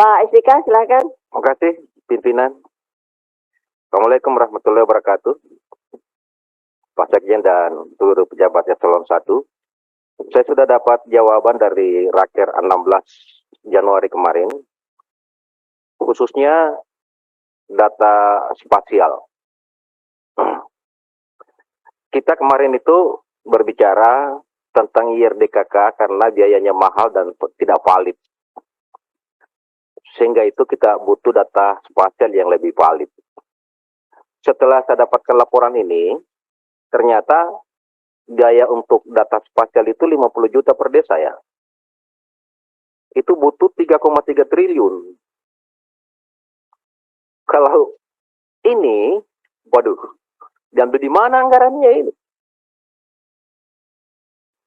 Pak Istika, silakan. Terima kasih, pimpinan. Assalamualaikum warahmatullahi wabarakatuh. Pak Sekjen dan seluruh pejabat eselon 1. Saya sudah dapat jawaban dari Raker 16 Januari kemarin, khususnya data spasial. Kita kemarin itu berbicara tentang IRDKK karena biayanya mahal dan tidak valid. Sehingga itu kita butuh data spasial yang lebih valid. Setelah saya dapatkan laporan ini, ternyata biaya untuk data spasial itu 50 juta per desa ya. Itu butuh 3,3 triliun. Kalau ini, waduh, diambil di mana anggarannya ini?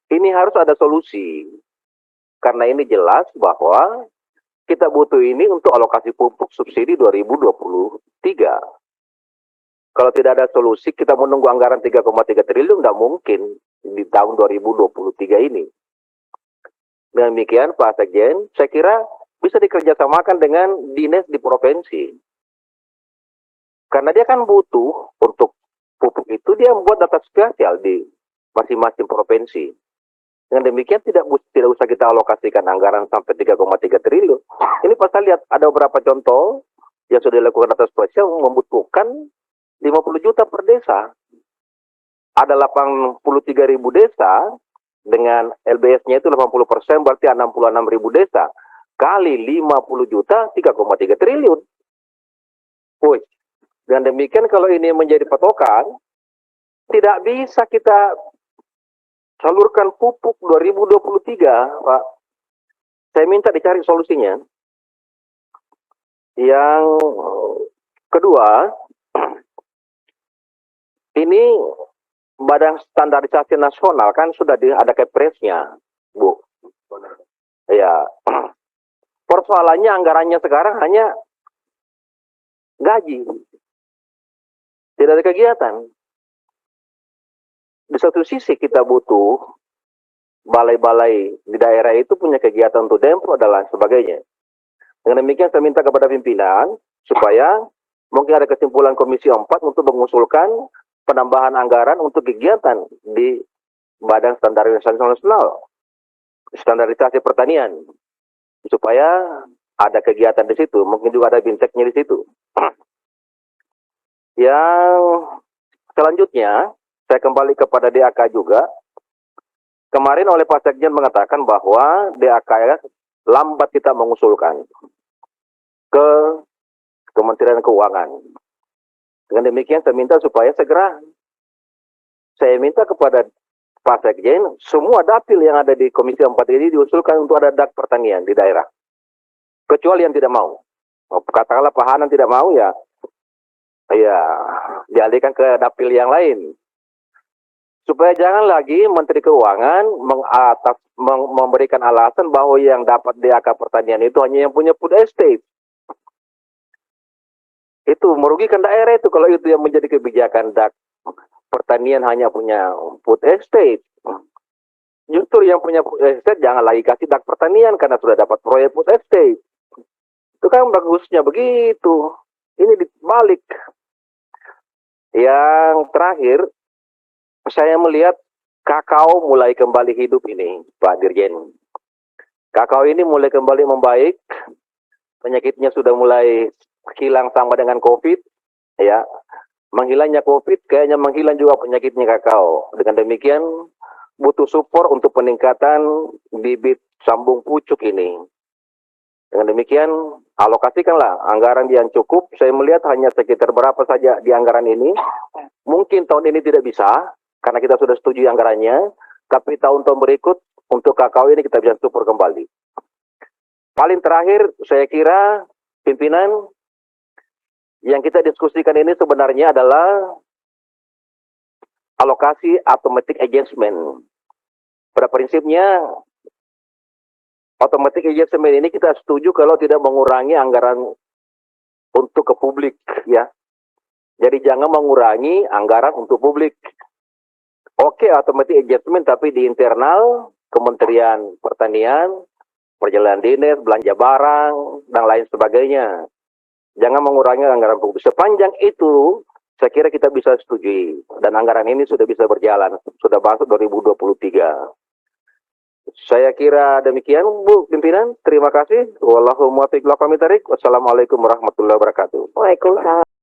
Ini harus ada solusi. Karena ini jelas bahwa kita butuh ini untuk alokasi pupuk subsidi 2023. Kalau tidak ada solusi, kita menunggu anggaran 3,3 triliun, tidak mungkin di tahun 2023 ini. Dengan demikian, Pak Sekjen, saya kira bisa dikerjasamakan dengan dinas di provinsi. Karena dia kan butuh untuk pupuk itu, dia membuat data spesial di masing-masing provinsi. Dengan demikian, tidak usah kita alokasikan anggaran sampai 3,3 triliun. Ini pas saya lihat ada beberapa contoh yang sudah dilakukan data spesial membutuhkan 50 juta per desa. Ada 83.000 desa dengan LBS-nya itu 80%, berarti 66.000 desa. Kali 50 juta, 3,3 triliun. Woi, dengan demikian kalau ini menjadi patokan, tidak bisa kita salurkan pupuk 2023, Pak. Saya minta dicari solusinya. Yang kedua, ini Badan Standarisasi Nasional kan sudah ada Kepresnya, Bu. Ya, persoalannya anggarannya sekarang hanya gaji, tidak ada kegiatan. Di satu sisi kita butuh balai-balai di daerah itu punya kegiatan untuk demo dan lain sebagainya. Dengan demikian saya minta kepada pimpinan supaya mungkin ada kesimpulan Komisi 4 untuk mengusulkan penambahan anggaran untuk kegiatan di Badan Standarisasi Pertanian supaya ada kegiatan di situ, mungkin juga ada binteknya di situ. Yang selanjutnya saya kembali kepada DAK juga. Kemarin oleh Pak Sekjen mengatakan bahwa DAK lambat kita mengusulkan ke Kementerian Keuangan. Dengan demikian saya minta supaya segera. Saya minta kepada Pak Sekjen, semua dapil yang ada di Komisi 4 ini diusulkan untuk ada dak pertanian di daerah. Kecuali yang tidak mau. Katakanlah Pak Hanan tidak mau ya dialihkan ke dapil yang lain. Supaya jangan lagi Menteri Keuangan memberikan alasan bahwa yang dapat DAK pertanian itu hanya yang punya food estate. Itu merugikan daerah itu kalau itu yang menjadi kebijakan dak pertanian hanya punya food estate. Justru yang punya food estate jangan lagi kasih dak pertanian karena sudah dapat proyek food estate. Itu kan bagusnya begitu. Ini dibalik. Yang terakhir, saya melihat kakao mulai kembali hidup ini, Pak Dirjen. Kakao ini mulai kembali membaik, penyakitnya sudah mulai hilang sama dengan COVID, ya. Menghilangnya COVID, kayaknya menghilang juga penyakitnya kakao. Dengan demikian, butuh support untuk peningkatan bibit sambung pucuk ini. Dengan demikian, alokasikanlah anggaran yang cukup. Saya melihat hanya sekitar berapa saja di anggaran ini. Mungkin tahun ini tidak bisa, karena kita sudah setuju anggarannya. Tapi tahun-tahun berikut, untuk kakao ini kita bisa support kembali. Paling terakhir, saya kira, pimpinan, yang kita diskusikan ini sebenarnya adalah alokasi automatic adjustment. Pada prinsipnya, automatic adjustment ini kita setuju kalau tidak mengurangi anggaran untuk ke publik, ya. Jadi jangan mengurangi anggaran untuk publik. Oke, automatic adjustment, tapi di internal Kementerian Pertanian, perjalanan dinas, belanja barang, dan lain sebagainya. Jangan mengurangi anggaran publik. Sepanjang itu, saya kira kita bisa setujui. Dan anggaran ini sudah bisa berjalan. Sudah masuk 2023. Saya kira demikian, Bu Pimpinan. Terima kasih. Wallahu muwaffiq. Wassalamualaikum warahmatullahi wabarakatuh. Waalaikumsalam.